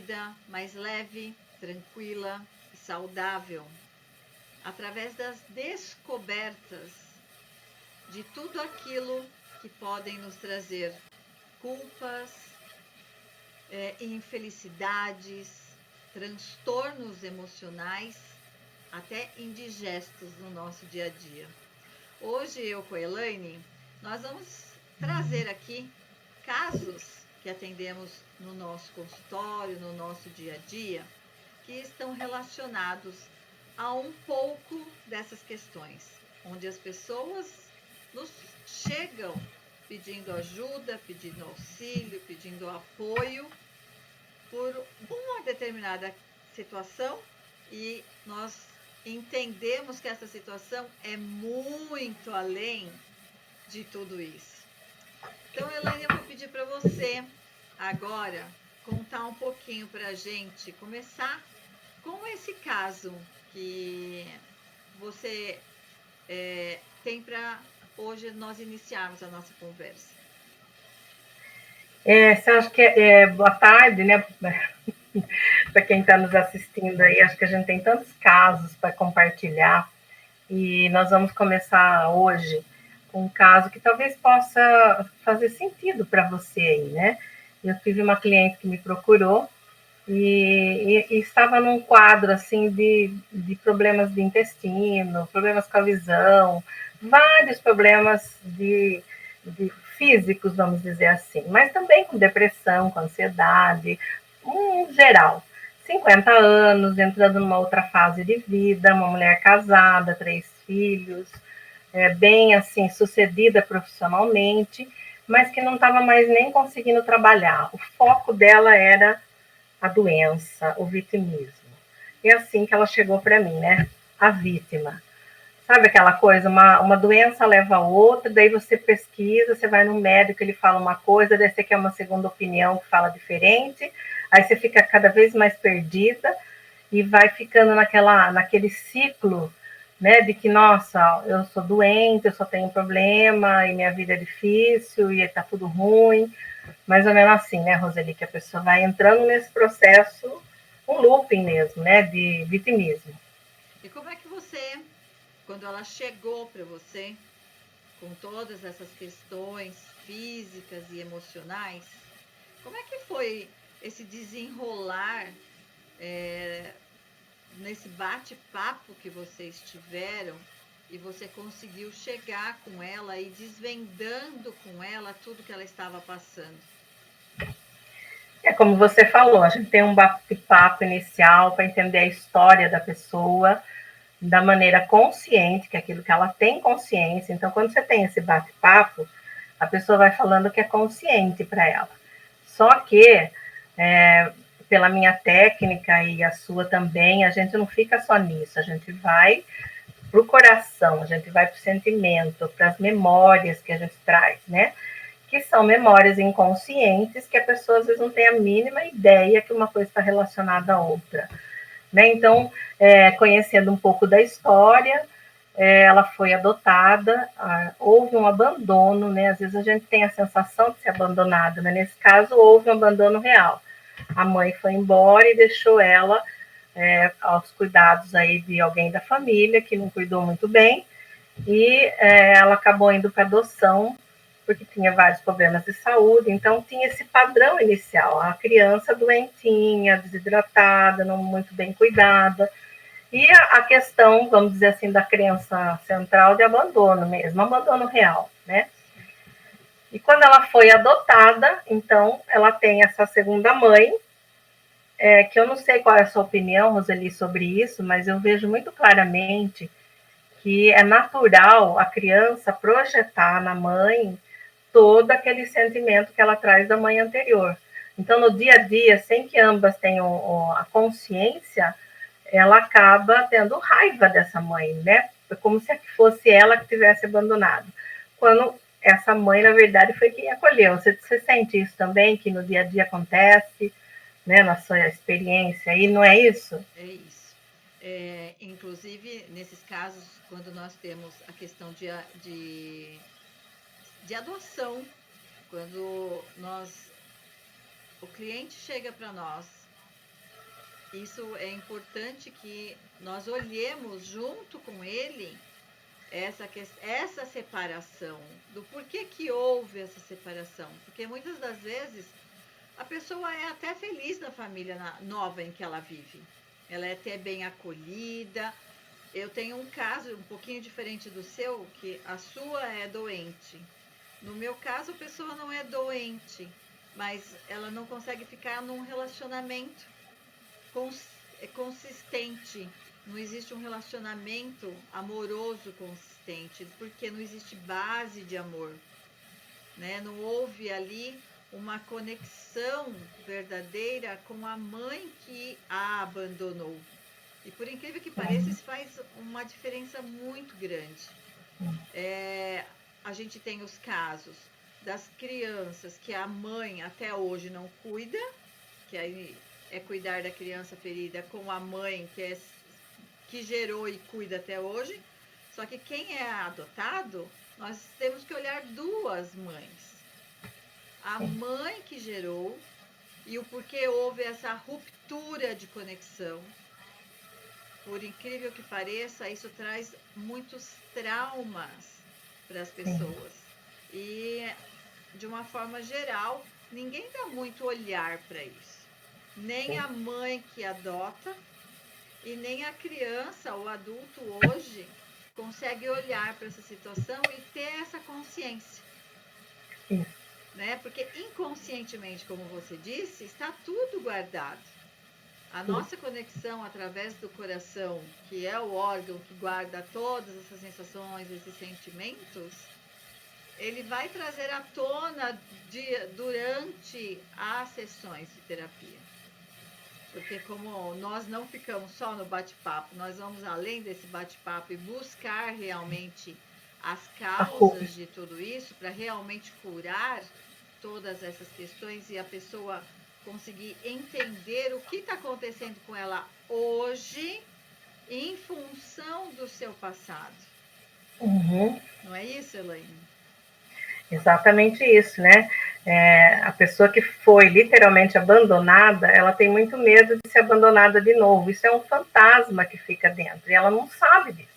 vida mais leve, tranquila e saudável, através das descobertas de tudo aquilo que podem nos trazer culpas, infelicidades, transtornos emocionais, até indigestos no nosso dia a dia. Hoje eu com a Elaine, nós vamos trazer aqui casos que atendemos no nosso consultório, no nosso dia a dia, que estão relacionados a um pouco dessas questões, onde as pessoas nos chegam pedindo ajuda, pedindo auxílio, pedindo apoio por uma determinada situação, e nós entendemos que essa situação é muito além de tudo isso. Então, Elaine, eu vou pedir para você agora contar um pouquinho para a gente, começar com esse caso que você tem para hoje nós iniciarmos a nossa conversa. Você acha que boa tarde, né? Para quem está nos assistindo aí, acho que a gente tem tantos casos para compartilhar e nós vamos começar hoje com um caso que talvez possa fazer sentido para você aí, né? Eu tive uma cliente que me procurou e estava num quadro assim de problemas de intestino, problemas com a visão, vários problemas de físicos, vamos dizer assim, mas também com depressão, com ansiedade, geral. 50 anos, entrando numa outra fase de vida, uma mulher casada, 3 filhos, bem assim, sucedida profissionalmente, mas que não estava mais nem conseguindo trabalhar. O foco dela era a doença, o vitimismo. E é assim que ela chegou para mim, né? A vítima. Sabe aquela coisa, uma doença leva a outra, daí você pesquisa, você vai no médico, ele fala uma coisa, daí você quer uma segunda opinião que fala diferente, aí você fica cada vez mais perdida e vai ficando naquele ciclo, né, de que, nossa, eu sou doente, eu só tenho problema, e minha vida é difícil, e tá tudo ruim, mais ou menos assim, né, Roseli, que a pessoa vai entrando nesse processo, um looping mesmo, né, de vitimismo. E como é que você, quando ela chegou para você, com todas essas questões físicas e emocionais, como é que foi esse desenrolar nesse bate-papo que vocês tiveram e você conseguiu chegar com ela e desvendando com ela tudo que ela estava passando? É como você falou, a gente tem um bate-papo inicial para entender a história da pessoa da maneira consciente, que é aquilo que ela tem consciência. Então, quando você tem esse bate-papo, a pessoa vai falando que é consciente para ela. Só que, pela minha técnica e a sua também, a gente não fica só nisso, a gente vai para o coração, a gente vai para o sentimento, para as memórias que a gente traz, né? Que são memórias inconscientes que a pessoa às vezes não tem a mínima ideia que uma coisa está relacionada à outra. Né? Então, conhecendo um pouco da história, ela foi adotada, houve um abandono, né? Às vezes a gente tem a sensação de ser abandonada, mas nesse caso houve um abandono real. A mãe foi embora e deixou ela aos cuidados aí de alguém da família que não cuidou muito bem, e ela acabou indo para adoção porque tinha vários problemas de saúde, então tinha esse padrão inicial, a criança doentinha, desidratada, não muito bem cuidada, e a questão, vamos dizer assim, da criança central de abandono mesmo, abandono real, né? E quando ela foi adotada, então ela tem essa segunda mãe, que eu não sei qual é a sua opinião, Roseli, sobre isso, mas eu vejo muito claramente que é natural a criança projetar na mãe todo aquele sentimento que ela traz da mãe anterior. Então, no dia a dia, sem que ambas tenham a consciência, ela acaba tendo raiva dessa mãe, né? É como se fosse ela que tivesse abandonado. Quando essa mãe, na verdade, foi quem acolheu. Você sente isso também, que no dia a dia acontece, né? Na sua experiência, e não é isso? É isso. Inclusive, nesses casos, quando nós temos a questão de adoção, quando o cliente chega para nós isso é importante que nós olhemos junto com ele essa separação, do porquê que houve essa separação. Porque muitas das vezes a pessoa é até feliz na família nova em que ela vive. Ela é até bem acolhida. Eu tenho um caso um pouquinho diferente do seu, que a sua é doente. No meu caso, a pessoa não é doente, mas ela não consegue ficar num relacionamento consistente. Não existe um relacionamento amoroso consistente, porque não existe base de amor, né? Não houve ali uma conexão verdadeira com a mãe que a abandonou. E por incrível que pareça, isso faz uma diferença muito grande. A gente tem os casos das crianças que a mãe até hoje não cuida, que aí é cuidar da criança ferida com a mãe que gerou e cuida até hoje. Só que quem é adotado, nós temos que olhar duas mães. A mãe que gerou e o porquê houve essa ruptura de conexão. Por incrível que pareça, isso traz muitos traumas para as pessoas. E, de uma forma geral, ninguém dá muito olhar para isso. Nem a mãe que adota e nem a criança ou adulto hoje consegue olhar para essa situação e ter essa consciência. Né? Porque inconscientemente, como você disse, está tudo guardado. A nossa conexão através do coração, que é o órgão que guarda todas essas sensações, esses sentimentos, ele vai trazer à tona durante as sessões de terapia. Porque como nós não ficamos só no bate-papo, nós vamos além desse bate-papo e buscar realmente as causas de tudo isso para realmente curar todas essas questões e a pessoa conseguir entender o que está acontecendo com ela hoje em função do seu passado. Não é isso, Elaine? Exatamente isso, né? A pessoa que foi literalmente abandonada, ela tem muito medo de ser abandonada de novo. Isso é um fantasma que fica dentro e ela não sabe disso.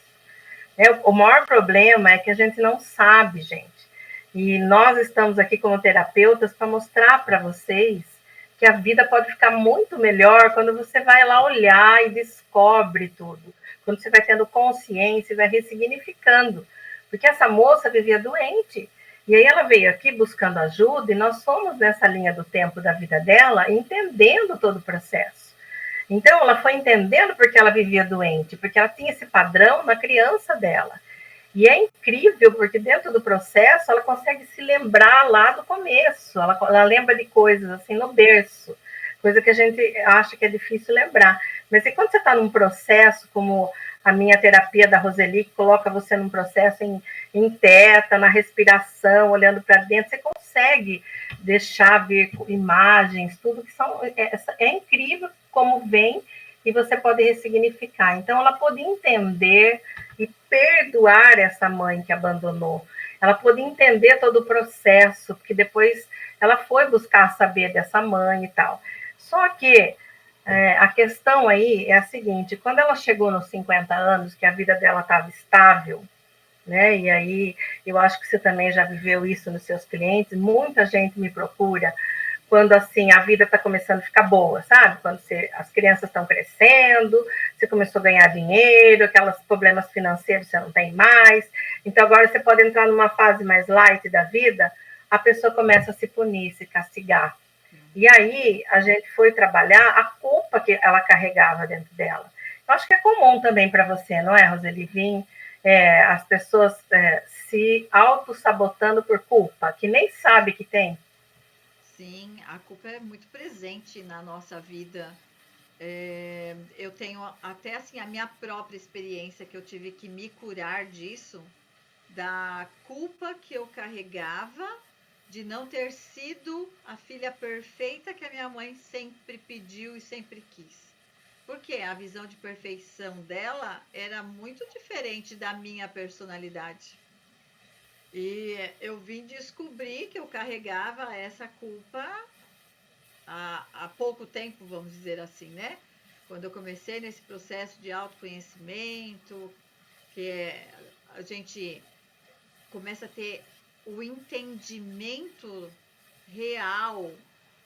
O maior problema é que a gente não sabe, gente. E nós estamos aqui como terapeutas para mostrar para vocês que a vida pode ficar muito melhor quando você vai lá olhar e descobre tudo. Quando você vai tendo consciência e vai ressignificando. Porque essa moça vivia doente. E aí ela veio aqui buscando ajuda e nós fomos nessa linha do tempo da vida dela, entendendo todo o processo. Então ela foi entendendo porque ela vivia doente, porque ela tinha esse padrão na criança dela. E é incrível, porque dentro do processo ela consegue se lembrar lá do começo, ela lembra de coisas assim no berço, coisa que a gente acha que é difícil lembrar. Mas e quando você está num processo como a minha terapia da Roseli, que coloca você num processo em teta, na respiração, olhando para dentro, você consegue deixar ver imagens, tudo que são... É incrível como vem e você pode ressignificar. Então, ela pode entender e perdoar essa mãe que abandonou. Ela pode entender todo o processo, porque depois ela foi buscar saber dessa mãe e tal. Só que a questão aí é a seguinte, quando ela chegou nos 50 anos, que a vida dela estava estável, né? E aí eu acho que você também já viveu isso nos seus clientes, muita gente me procura quando assim a vida está começando a ficar boa, sabe? Quando as crianças estão crescendo, você começou a ganhar dinheiro, aqueles problemas financeiros você não tem mais, então agora você pode entrar numa fase mais light da vida, a pessoa começa a se punir, se castigar. E aí a gente foi trabalhar a culpa que ela carregava dentro dela. Eu acho que é comum também para você, não é, Roseli? As pessoas se auto-sabotando por culpa, que nem sabe que tem. Sim, a culpa é muito presente na nossa vida. Eu tenho até assim a minha própria experiência que eu tive que me curar disso, da culpa que eu carregava de não ter sido a filha perfeita que a minha mãe sempre pediu e sempre quis. Porque a visão de perfeição dela era muito diferente da minha personalidade. E eu vim descobrir que eu carregava essa culpa há pouco tempo, vamos dizer assim, né? quando eu comecei nesse processo de autoconhecimento, a gente começa a ter o entendimento real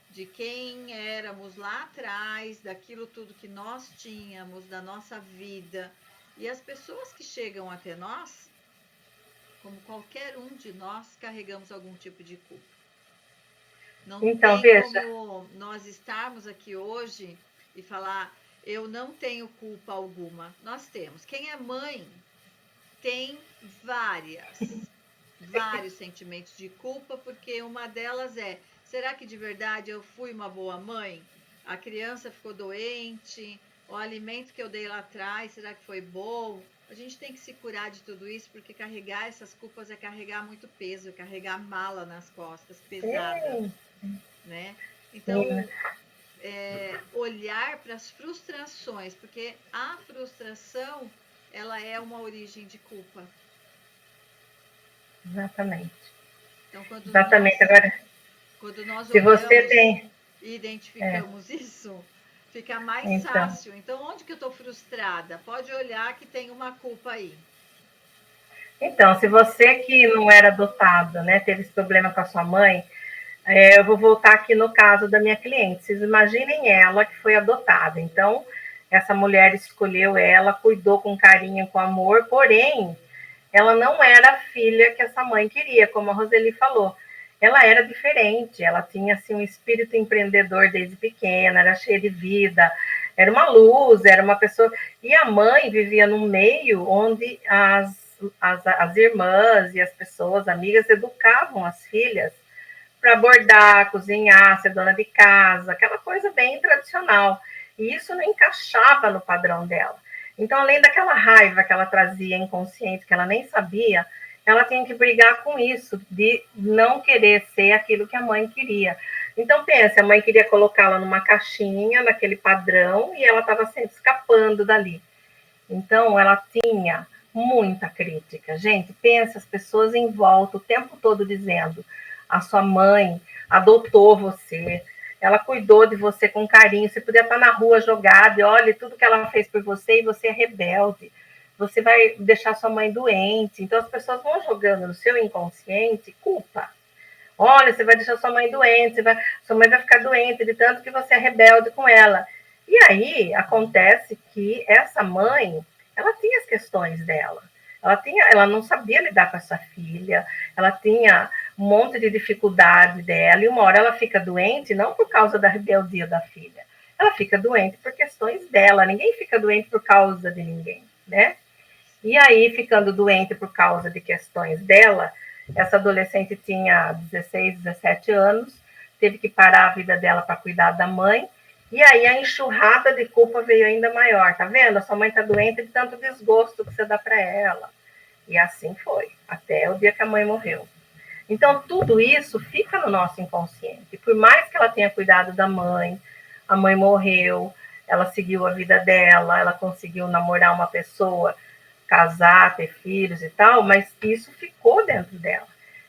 de quem éramos lá atrás, daquilo tudo que nós tínhamos, da nossa vida. E as pessoas que chegam até nós, como qualquer um de nós, carregamos algum tipo de culpa. Não Então, tem veja, como nós estarmos aqui hoje e falar, eu não tenho culpa alguma. Nós temos. Quem é mãe tem vários sentimentos de culpa, porque uma delas é, será que de verdade eu fui uma boa mãe? A criança ficou doente, o alimento que eu dei lá atrás, será que foi bom? A gente tem que se curar de tudo isso, porque carregar essas culpas é carregar muito peso, é carregar mala nas costas, pesada, sim, né? sim, Então, olhar para as frustrações, porque a frustração, ela é uma origem de culpa. exatamente. Então, Exatamente. Agora, quando nós se você olhamos tem. e É, identificamos isso, fica mais então. fácil. Então, onde que eu estou frustrada? Pode olhar que tem uma culpa aí. Então, se você que não era adotado, né, teve esse problema com a sua mãe, eu vou voltar aqui no caso da minha cliente. Vocês imaginem ela que foi adotada. Então, essa mulher escolheu ela, cuidou com carinho, com amor, porém, ela não era a filha que essa mãe queria, como a Roseli falou. Ela era diferente, ela tinha assim, um espírito empreendedor desde pequena, era cheia de vida, era uma luz, era uma pessoa. E a mãe vivia num meio onde as irmãs e as pessoas, amigas, educavam as filhas para bordar, cozinhar, ser dona de casa, aquela coisa bem tradicional. E isso não encaixava no padrão dela. Então, além daquela raiva que ela trazia inconsciente, que ela nem sabia, ela tinha que brigar com isso, de não querer ser aquilo que a mãe queria. Então, pensa, a mãe queria colocá-la numa caixinha, naquele padrão, e ela estava sempre escapando dali. Então, ela tinha muita crítica. Gente, pensa as pessoas em volta o tempo todo dizendo: a sua mãe adotou você, ela cuidou de você com carinho, você podia estar na rua jogado, e olha tudo que ela fez por você, e você é rebelde, você vai deixar sua mãe doente. Então, as pessoas vão jogando no seu inconsciente culpa. Olha, você vai deixar sua mãe doente, sua mãe vai ficar doente de tanto que você é rebelde com ela. E aí acontece que essa mãe, ela tinha as questões dela. Ela não sabia lidar com essa filha, ela tinha um monte de dificuldade dela, e uma hora ela fica doente, não por causa da rebeldia da filha, ela fica doente por questões dela, ninguém fica doente por causa de ninguém, né? E aí, ficando doente por causa de questões dela, essa adolescente tinha 16, 17 anos, teve que parar a vida dela para cuidar da mãe, e aí a enxurrada de culpa veio ainda maior. Tá vendo? A sua mãe tá doente de tanto desgosto que você dá para ela. E assim foi, até o dia que a mãe morreu. Então, tudo isso fica no nosso inconsciente. Por mais que ela tenha cuidado da mãe, a mãe morreu, ela seguiu a vida dela, ela conseguiu namorar uma pessoa, casar, ter filhos e tal, mas isso ficou dentro dela.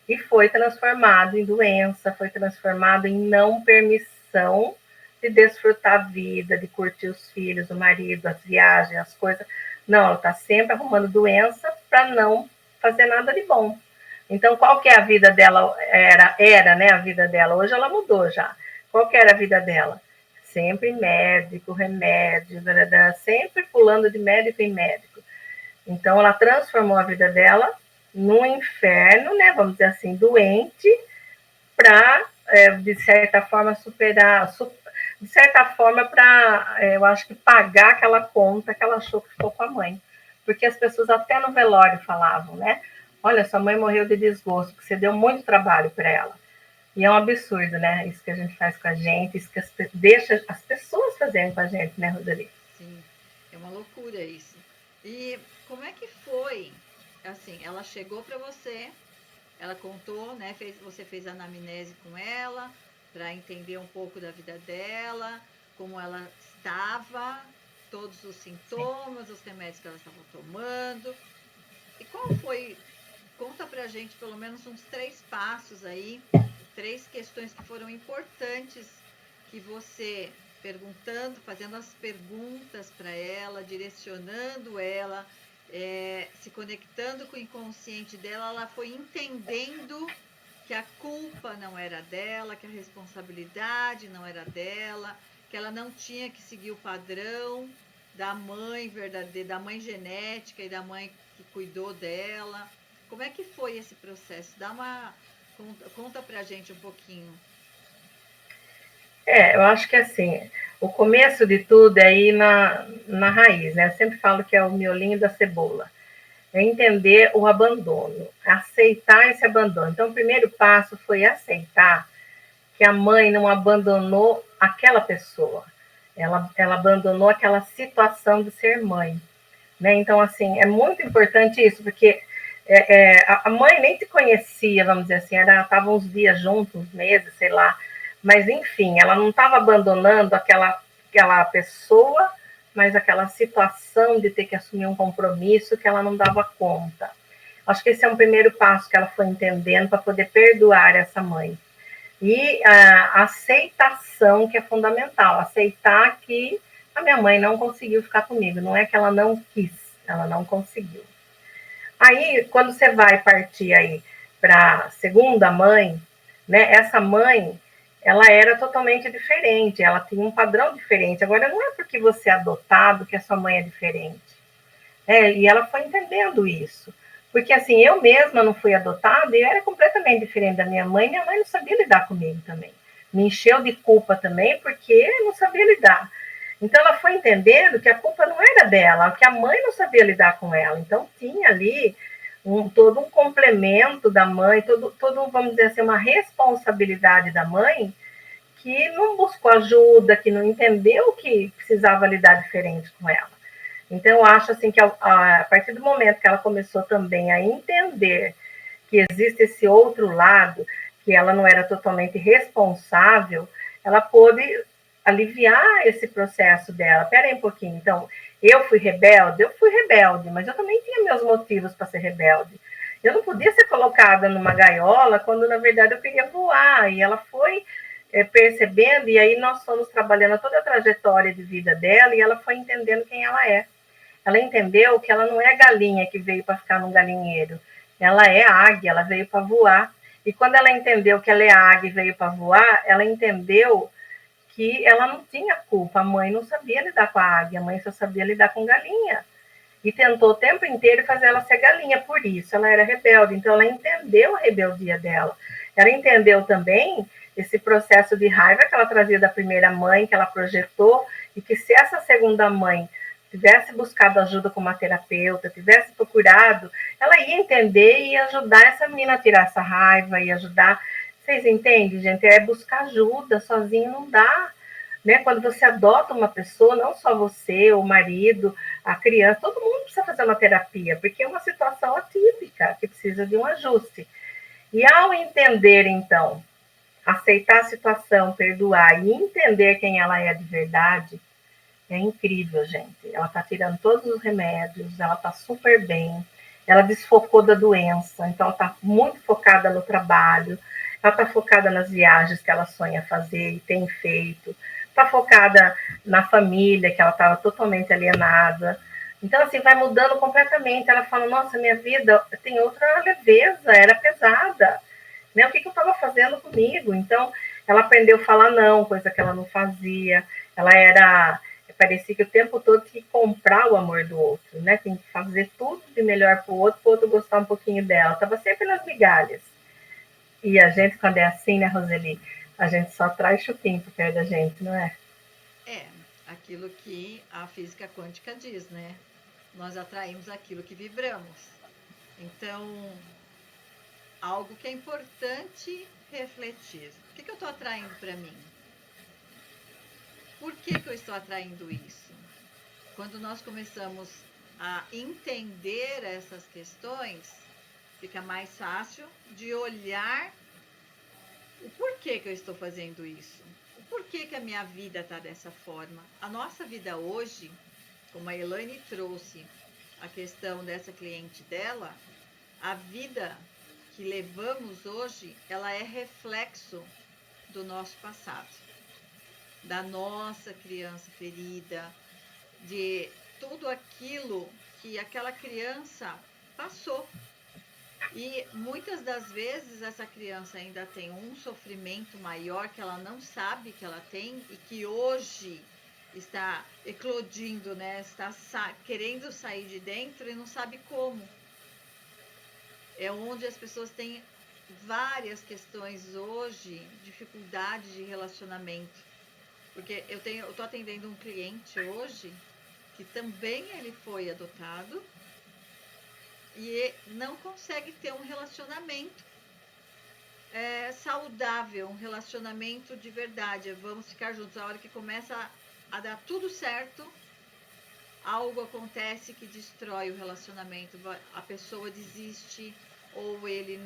E foi transformado em doença, foi transformado em não permissão de desfrutar a vida, de curtir os filhos, o marido, as viagens, as coisas. Não, ela está sempre arrumando doença para não fazer nada de bom. Então, qual que é a vida dela? Era, né, a vida dela. Hoje ela mudou já. Qual que era a vida dela? Sempre médico, remédio, sempre pulando de médico em médico. Então, ela transformou a vida dela num inferno, né, vamos dizer assim, doente, para, de certa forma, de certa forma, para, eu acho que pagar aquela conta que ela achou que ficou com a mãe. Porque as pessoas até no velório falavam, né? Olha, sua mãe morreu de desgosto, que você deu muito trabalho para ela. E é um absurdo, né? Isso que a gente faz com a gente, isso que deixa as pessoas fazerem com a gente, né, Roseli? Sim, é uma loucura isso. E como é que foi? Assim, ela chegou para você, ela contou, né? Você fez a anamnese com ela para entender um pouco da vida dela, como ela estava, todos os sintomas, os remédios que ela estava tomando. E qual foi? Conta pra gente pelo menos uns 3 passos aí, 3 questões que foram importantes que você perguntando, fazendo as perguntas para ela, direcionando ela, se conectando com o inconsciente dela, ela foi entendendo que a culpa não era dela, que a responsabilidade não era dela, que ela não tinha que seguir o padrão da mãe verdadeira, da mãe genética e da mãe que cuidou dela. Como é que foi esse processo? Conta pra gente um pouquinho. Eu acho que assim, o começo de tudo é ir na raiz, né? Eu sempre falo que é o miolinho da cebola. É entender o abandono, aceitar esse abandono. Então, o primeiro passo foi aceitar que a mãe não abandonou aquela pessoa, ela abandonou aquela situação de ser mãe, né? Então, assim, é muito importante isso, porque a mãe nem te conhecia, vamos dizer assim, estavam uns dias juntos, uns meses, sei lá, mas enfim, ela não estava abandonando aquela pessoa, mas aquela situação de ter que assumir um compromisso que ela não dava conta. Acho que esse é um primeiro passo que ela foi entendendo para poder perdoar essa mãe. E a aceitação, que é fundamental, aceitar que a minha mãe não conseguiu ficar comigo, não é que ela não quis, ela não conseguiu. Aí, quando você vai partir aí para a segunda mãe, né, essa mãe, ela era totalmente diferente, ela tinha um padrão diferente. Agora, não é porque você é adotado que a sua mãe é diferente. E ela foi entendendo isso. Porque assim, eu mesma não fui adotada e eu era completamente diferente da minha mãe não sabia lidar comigo também. Me encheu de culpa também, porque não sabia lidar. Então ela foi entendendo que a culpa não era dela, que a mãe não sabia lidar com ela. Então tinha ali todo um complemento da mãe, todo, vamos dizer assim, uma responsabilidade da mãe que não buscou ajuda, que não entendeu que precisava lidar diferente com ela. Então, eu acho assim que a partir do momento que ela começou também a entender que existe esse outro lado, que ela não era totalmente responsável, ela pôde aliviar esse processo dela. Espera aí um pouquinho, então, eu fui rebelde, mas eu também tinha meus motivos para ser rebelde. Eu não podia ser colocada numa gaiola quando, na verdade, eu queria voar. E ela foi percebendo, e aí nós fomos trabalhando toda a trajetória de vida dela, e ela foi entendendo quem ela é. Ela entendeu que ela não é galinha que veio para ficar num galinheiro. Ela é águia, ela veio para voar. E quando ela entendeu que ela é águia e veio para voar, ela entendeu que ela não tinha culpa. A mãe não sabia lidar com a águia, a mãe só sabia lidar com galinha. E tentou o tempo inteiro fazer ela ser galinha, por isso ela era rebelde. Então ela entendeu a rebeldia dela. Ela entendeu também esse processo de raiva que ela trazia da primeira mãe, que ela projetou, e que se essa segunda mãe tivesse buscado ajuda com uma terapeuta, tivesse procurado, ela ia entender e ia ajudar essa menina a tirar essa raiva e ajudar. Vocês entendem, gente? É buscar ajuda, sozinho não dá. Né? Quando você adota uma pessoa, não só você, o marido, a criança, todo mundo precisa fazer uma terapia, porque é uma situação atípica, que precisa de um ajuste. E ao entender, então, aceitar a situação, perdoar e entender quem ela é de verdade, é incrível, gente. Ela está tirando todos os remédios, ela está super bem, ela desfocou da doença, então ela está muito focada no trabalho, ela está focada nas viagens que ela sonha fazer e tem feito, está focada na família, que ela estava totalmente alienada. Então, assim, vai mudando completamente. Ela fala, nossa, minha vida tem outra leveza, era pesada. Né? O que eu estava fazendo comigo? Então, ela aprendeu a falar não, coisa que ela não fazia. Ela parecia que o tempo todo tinha que comprar o amor do outro, né? Tem que fazer tudo de melhor para o outro gostar um pouquinho dela. Estava sempre nas migalhas. E a gente, quando é assim, né, Roseli? A gente só traz chupim para perto da gente, não é? É, aquilo que a física quântica diz, né? Nós atraímos aquilo que vibramos. Então, algo que é importante refletir. O que eu estou atraindo para mim? Por que eu estou atraindo isso? Quando nós começamos a entender essas questões, fica mais fácil de olhar o porquê que eu estou fazendo isso. O porquê que a minha vida está dessa forma. A nossa vida hoje, como a Elaine trouxe a questão dessa cliente dela, a vida que levamos hoje, ela é reflexo do nosso passado. da nossa criança ferida, de tudo aquilo que aquela criança passou. E muitas das vezes essa criança ainda tem um sofrimento maior que ela não sabe que ela tem e que hoje está eclodindo, né? Está querendo sair de dentro e não sabe como. É onde as pessoas têm várias questões hoje, dificuldade de relacionamento. Porque eu tô atendendo um cliente hoje que também ele foi adotado e não consegue ter um relacionamento saudável, um relacionamento de verdade. Vamos ficar juntos. A hora que começa a dar tudo certo, algo acontece que destrói o relacionamento. A pessoa desiste ou ele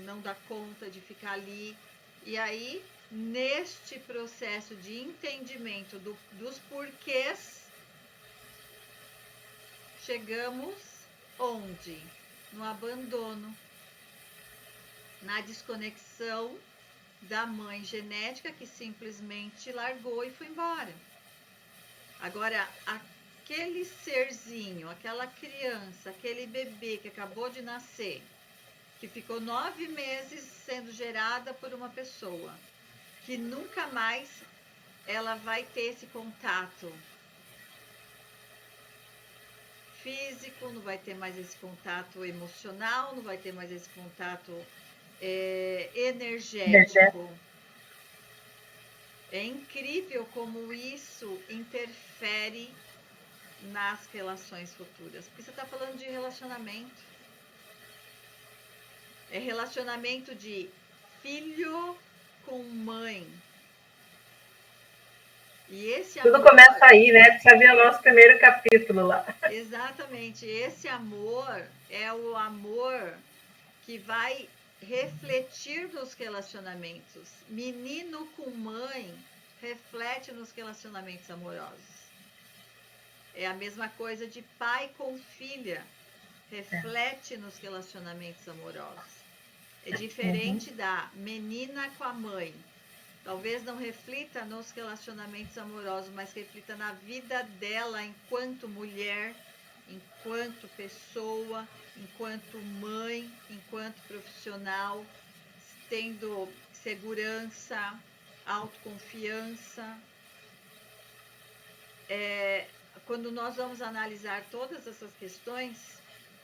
não dá conta de ficar ali. E aí, neste processo de entendimento dos porquês, chegamos onde? No abandono, na desconexão da mãe genética que simplesmente largou e foi embora. Agora, aquele serzinho, aquela criança, aquele bebê que acabou de nascer, que ficou 9 meses sendo gerada por uma pessoa, que nunca mais ela vai ter esse contato físico, não vai ter mais esse contato emocional, não vai ter mais esse contato energético. É incrível como isso interfere nas relações futuras. Porque você está falando de relacionamento. É relacionamento de filho com mãe. E esse amor... Tudo começa aí, né? Precisa ver o nosso primeiro capítulo lá. Exatamente. Esse amor é o amor que vai refletir nos relacionamentos. Menino com mãe reflete nos relacionamentos amorosos. É a mesma coisa de pai com filha, reflete nos relacionamentos amorosos. É diferente da menina com a mãe. Talvez não reflita nos relacionamentos amorosos, mas reflita na vida dela enquanto mulher, enquanto pessoa, enquanto mãe, enquanto profissional, tendo segurança, autoconfiança. Quando nós vamos analisar todas essas questões,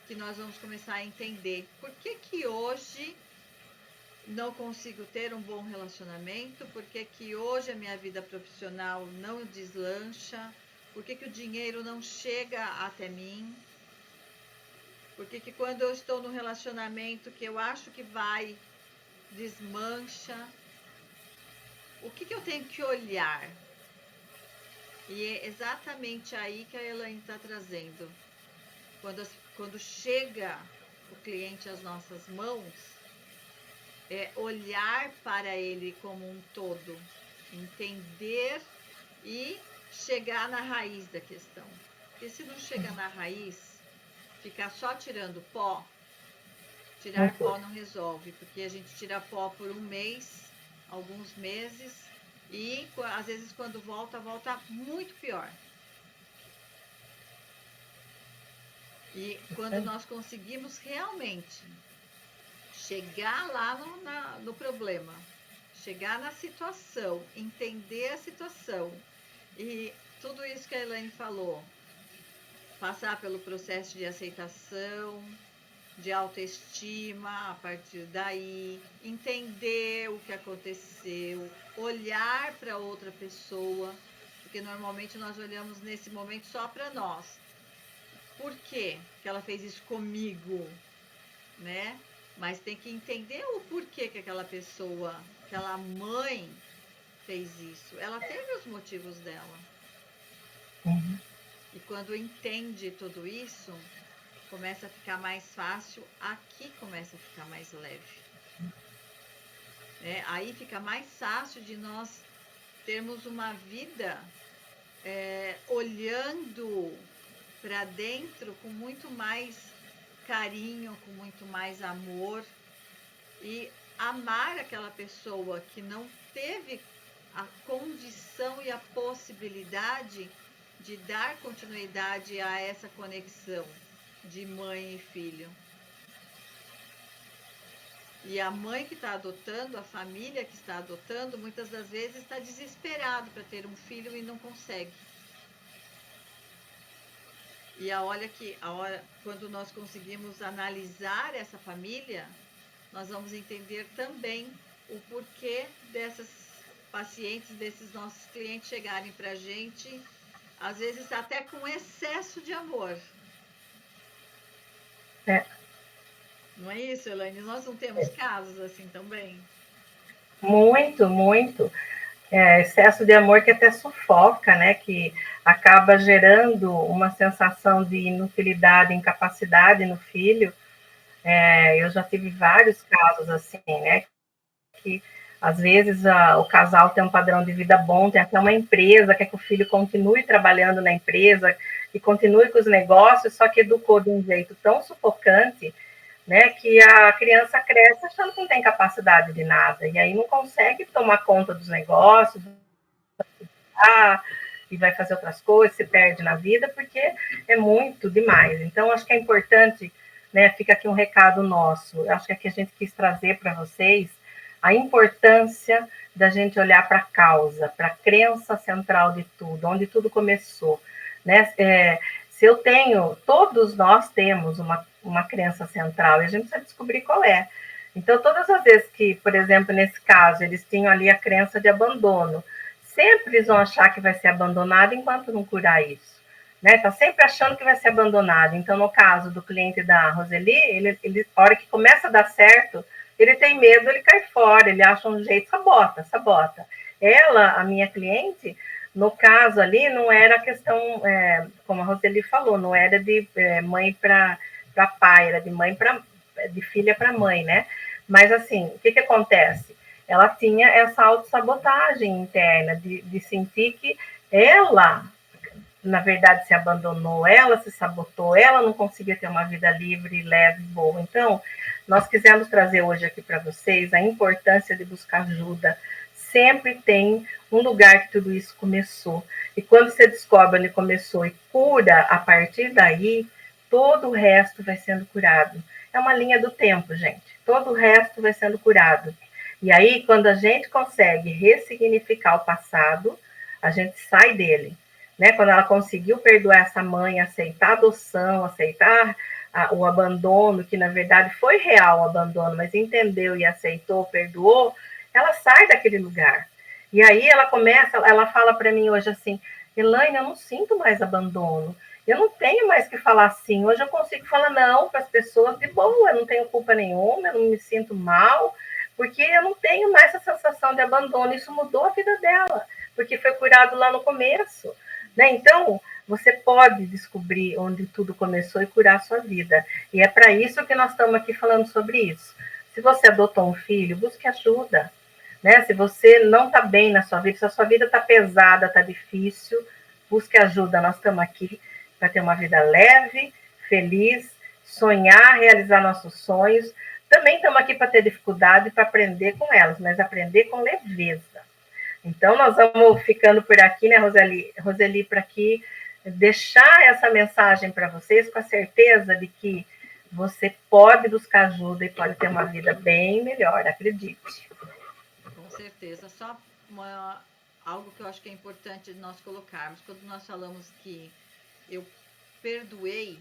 que nós vamos começar a entender por que hoje não consigo ter um bom relacionamento, por que hoje a minha vida profissional não deslancha, por que o dinheiro não chega até mim, por que quando eu estou no relacionamento que eu acho que vai, desmancha. O que eu tenho que olhar? E é exatamente aí que a Elaine está trazendo. Quando chega o cliente às nossas mãos, é olhar para ele como um todo, entender e chegar na raiz da questão. Porque se não chegar na raiz, ficar só tirando pó, tirar pó não resolve, porque a gente tira pó por um mês, alguns meses, e às vezes quando volta muito pior. E quando nós conseguimos realmente chegar lá no problema, chegar na situação, entender a situação e tudo isso que a Elaine falou, passar pelo processo de aceitação, de autoestima, a partir daí, entender o que aconteceu, olhar para outra pessoa, porque normalmente nós olhamos nesse momento só para nós. Por quê que ela fez isso comigo, né? Mas tem que entender o porquê que aquela pessoa, aquela mãe fez isso. Ela teve os motivos dela. E quando entende tudo isso, começa a ficar mais fácil, aqui começa a ficar mais leve. Aí fica mais fácil de nós termos uma vida olhando para dentro com muito mais carinho, com muito mais amor e amar aquela pessoa que não teve a condição e a possibilidade de dar continuidade a essa conexão de mãe e filho. E a mãe que está adotando, a família que está adotando, muitas das vezes está desesperado para ter um filho e não consegue. E quando nós conseguimos analisar essa família, nós vamos entender também o porquê dessas pacientes, desses nossos clientes chegarem para a gente, às vezes até com excesso de amor. Não é isso, Elaine? Nós não temos casos assim também? Muito, muito. Excesso de amor que até sufoca, né? Que acaba gerando uma sensação de inutilidade, incapacidade no filho. Eu já tive vários casos assim, né? Que às vezes o casal tem um padrão de vida bom, tem até uma empresa, quer que o filho continue trabalhando na empresa e continue com os negócios, só que educou de um jeito tão sufocante, né, que a criança cresce achando que não tem capacidade de nada, e aí não consegue tomar conta dos negócios, e vai fazer outras coisas, se perde na vida, porque é muito demais. Então, acho que é importante, né, fica aqui um recado nosso, acho que aqui a gente quis trazer para vocês a importância da gente olhar para a causa, para a crença central de tudo, onde tudo começou, né? Se eu tenho, todos nós temos uma crença central, e a gente precisa descobrir qual é. Então, todas as vezes que, por exemplo, nesse caso, eles tinham ali a crença de abandono, sempre eles vão achar que vai ser abandonado enquanto não curar isso. Né? Tá sempre achando que vai ser abandonado. Então, no caso do cliente da Roseli, ele a hora que começa a dar certo, ele tem medo, ele cai fora, ele acha um jeito, sabota. Ela, a minha cliente, no caso ali, não era questão, como a Roseli falou, não era de mãe para pai, era de mãe para de filha para mãe, né? Mas assim, o que acontece? Ela tinha essa autossabotagem interna de sentir que ela, na verdade, se abandonou, ela se sabotou, ela não conseguia ter uma vida livre, leve, boa. Então, nós quisemos trazer hoje aqui para vocês a importância de buscar ajuda. Sempre tem um lugar que tudo isso começou. E quando você descobre onde começou e cura, a partir daí, todo o resto vai sendo curado. É uma linha do tempo, gente. Todo o resto vai sendo curado. E aí, quando a gente consegue ressignificar o passado, a gente sai dele. Né? Quando ela conseguiu perdoar essa mãe, aceitar a adoção, aceitar o abandono, que na verdade foi real o abandono, mas entendeu e aceitou, perdoou, ela sai daquele lugar. E aí ela fala para mim hoje assim, Elaine, eu não sinto mais abandono, eu não tenho mais que falar assim, hoje eu consigo falar não para as pessoas de boa, eu não tenho culpa nenhuma, eu não me sinto mal, porque eu não tenho mais essa sensação de abandono, isso mudou a vida dela, porque foi curado lá no começo. Né? Então, você pode descobrir onde tudo começou e curar a sua vida. E é para isso que nós estamos aqui falando sobre isso. Se você adotou um filho, busque ajuda. Né? Se você não está bem na sua vida, se a sua vida está pesada, está difícil, busque ajuda. Nós estamos aqui para ter uma vida leve, feliz, sonhar, realizar nossos sonhos. Também estamos aqui para ter dificuldade, para aprender com elas, mas aprender com leveza. Então, nós vamos ficando por aqui, né, Roseli, para aqui deixar essa mensagem para vocês com a certeza de que você pode buscar ajuda e pode ter uma vida bem melhor, acredite. Com certeza. Só algo que eu acho que é importante nós colocarmos, quando nós falamos que eu perdoei,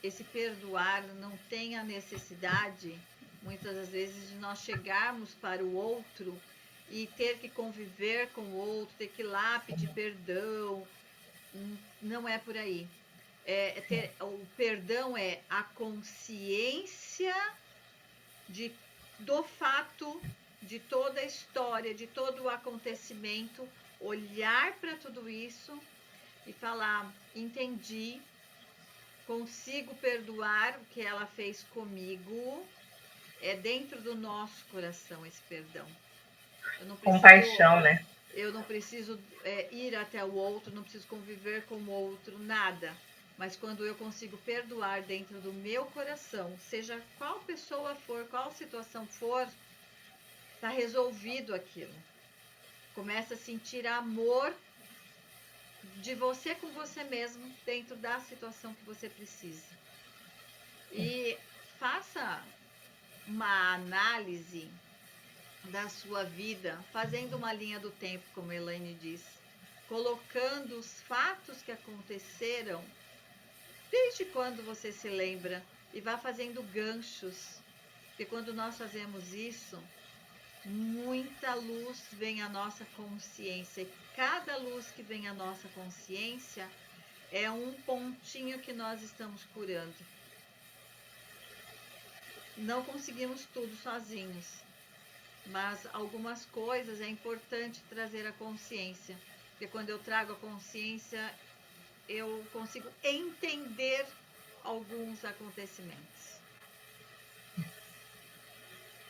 esse perdoar não tem a necessidade, muitas das vezes, de nós chegarmos para o outro e ter que conviver com o outro, ter que ir lá pedir perdão. Não é por aí. O perdão é a consciência do fato, de toda a história, de todo o acontecimento, olhar para tudo isso e falar, entendi, consigo perdoar o que ela fez comigo. É dentro do nosso coração esse perdão. Compaixão, né? Eu não preciso ir até o outro, não preciso conviver com o outro, nada. Mas quando eu consigo perdoar dentro do meu coração, seja qual pessoa for, qual situação for, está resolvido aquilo. Começa a sentir amor de você com você mesmo dentro da situação que você precisa. E faça uma análise da sua vida, fazendo uma linha do tempo, como a Elaine diz, colocando os fatos que aconteceram desde quando você se lembra e vá fazendo ganchos, porque quando nós fazemos isso, muita luz vem à nossa consciência, e cada luz que vem à nossa consciência é um pontinho que nós estamos curando. Não conseguimos tudo sozinhos, mas algumas coisas é importante trazer a consciência, porque quando eu trago a consciência, eu consigo entender alguns acontecimentos.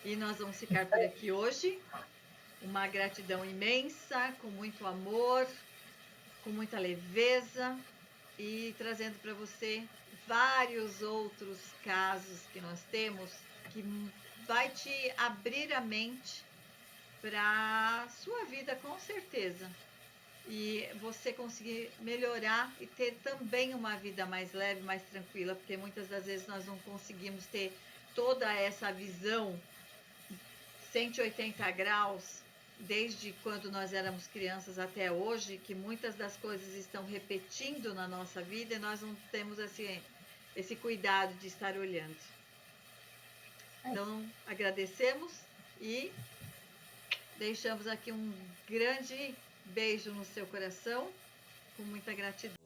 E nós vamos ficar por aqui hoje. Uma gratidão imensa, com muito amor, com muita leveza e trazendo para você vários outros casos que nós temos que vai te abrir a mente para a sua vida, com certeza. E você conseguir melhorar e ter também uma vida mais leve, mais tranquila, porque muitas das vezes nós não conseguimos ter toda essa visão 180 graus desde quando nós éramos crianças até hoje, que muitas das coisas estão repetindo na nossa vida e nós não temos esse cuidado de estar olhando. Então, agradecemos e deixamos aqui um grande beijo no seu coração, com muita gratidão.